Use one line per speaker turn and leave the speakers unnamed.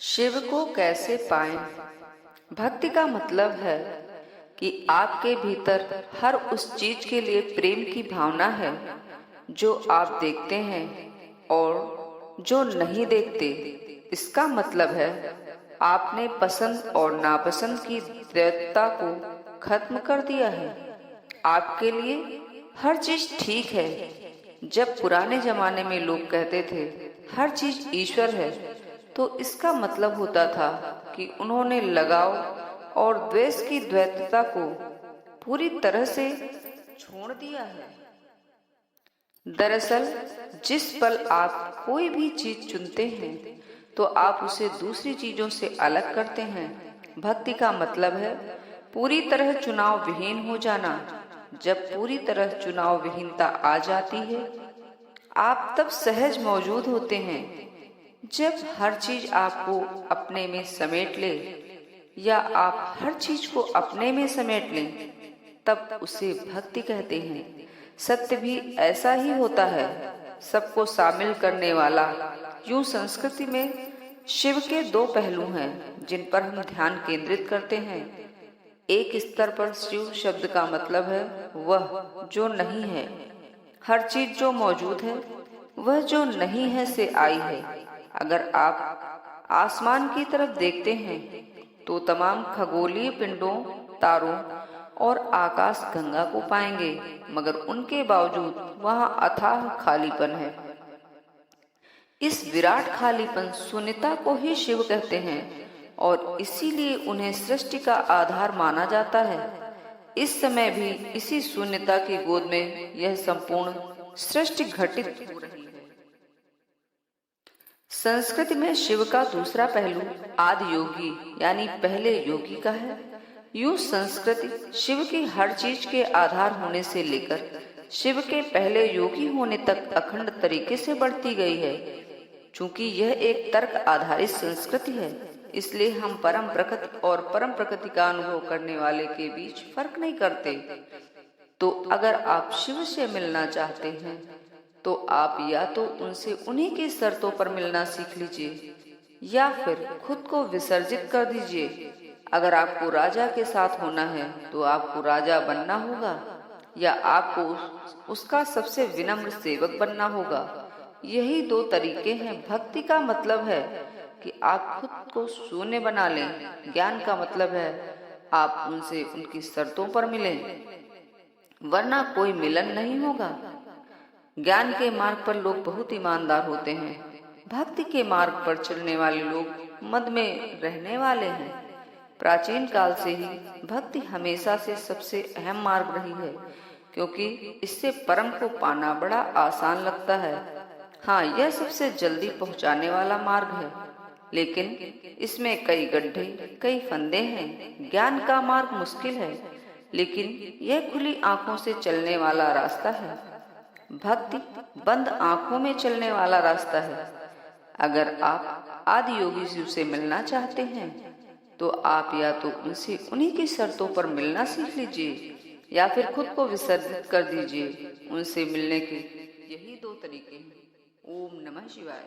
शिव को कैसे पाएं? भक्ति का मतलब है कि आपके भीतर हर उस चीज के लिए प्रेम की भावना है जो आप देखते हैं और जो नहीं देखते। इसका मतलब है आपने पसंद और नापसंद की द्वैतता को खत्म कर दिया है। आपके लिए हर चीज ठीक है। जब पुराने जमाने में लोग कहते थे हर चीज ईश्वर है, तो इसका मतलब होता था कि उन्होंने लगाव और द्वेष की द्वैतता को पूरी तरह से छोड़ दिया है। दरअसल जिस पल आप कोई भी चीज चुनते हैं तो आप उसे दूसरी चीजों से अलग करते हैं। भक्ति का मतलब है पूरी तरह चुनाव विहीन हो जाना। जब पूरी तरह चुनाव विहीनता आ जाती है, आप तब सहज मौजूद होते हैं। जब हर चीज आपको अपने में समेट ले या आप हर चीज को अपने में समेट लें, तब उसे भक्ति कहते हैं। सत्य भी ऐसा ही होता है, सबको शामिल करने वाला। यूं संस्कृति में शिव के दो पहलू हैं जिन पर हम ध्यान केंद्रित करते हैं। एक स्तर पर शिव शब्द का मतलब है वह जो नहीं है। हर चीज जो मौजूद है वह जो नहीं है से आई है। अगर आप आसमान की तरफ देखते हैं तो तमाम खगोलीय पिंडों, तारों और आकाश गंगा को पाएंगे, मगर उनके बावजूद वहां अथाह खालीपन है। इस विराट खालीपन शून्यता को ही शिव कहते हैं और इसीलिए उन्हें सृष्टि का आधार माना जाता है। इस समय भी इसी शून्यता की गोद में यह संपूर्ण सृष्टि घटित हो रही है। संस्कृत में शिव का दूसरा पहलू आदि योगी यानी पहले योगी का है। यूं संस्कृति शिव की हर चीज के आधार होने से लेकर शिव के पहले योगी होने तक अखंड तरीके से बढ़ती गई है। चूंकि यह एक तर्क आधारित संस्कृति है, इसलिए हम परम प्रकृति और परम प्रकृति का अनुभव करने वाले के बीच फर्क नहीं करते। तो अगर आप शिव से मिलना चाहते हैं तो आप या तो उनसे उन्हीं की शर्तों पर मिलना सीख लीजिए या फिर खुद को विसर्जित कर दीजिए। अगर आपको राजा के साथ होना है तो आपको राजा बनना होगा या आपको उसका सबसे विनम्र सेवक बनना होगा। यही दो तरीके हैं। भक्ति का मतलब है कि आप खुद को शून्य बना लें। ज्ञान का मतलब है आप उनसे उनकी शर्तों पर मिलें, वरना कोई मिलन नहीं होगा। ज्ञान के मार्ग पर लोग बहुत ईमानदार होते हैं। भक्ति के मार्ग पर चलने वाले लोग मद में रहने वाले हैं। प्राचीन काल से ही भक्ति हमेशा से सबसे अहम मार्ग रही है, क्योंकि इससे परम को पाना बड़ा आसान लगता है। हाँ, यह सबसे जल्दी पहुंचाने वाला मार्ग है, लेकिन इसमें कई गड्ढे, कई फंदे हैं। ज्ञान का मार्ग मुश्किल है, लेकिन यह खुली आंखों से चलने वाला रास्ता है। भक्ति बंद आंखों में चलने वाला रास्ता है। अगर आप आदि योगी शिव से मिलना चाहते हैं तो आप या तो उनसे उन्हीं की शर्तों पर मिलना सीख लीजिए या फिर खुद को विसर्जित कर दीजिए। उनसे मिलने के यही दो तरीके हैं। ओम नमः शिवाय।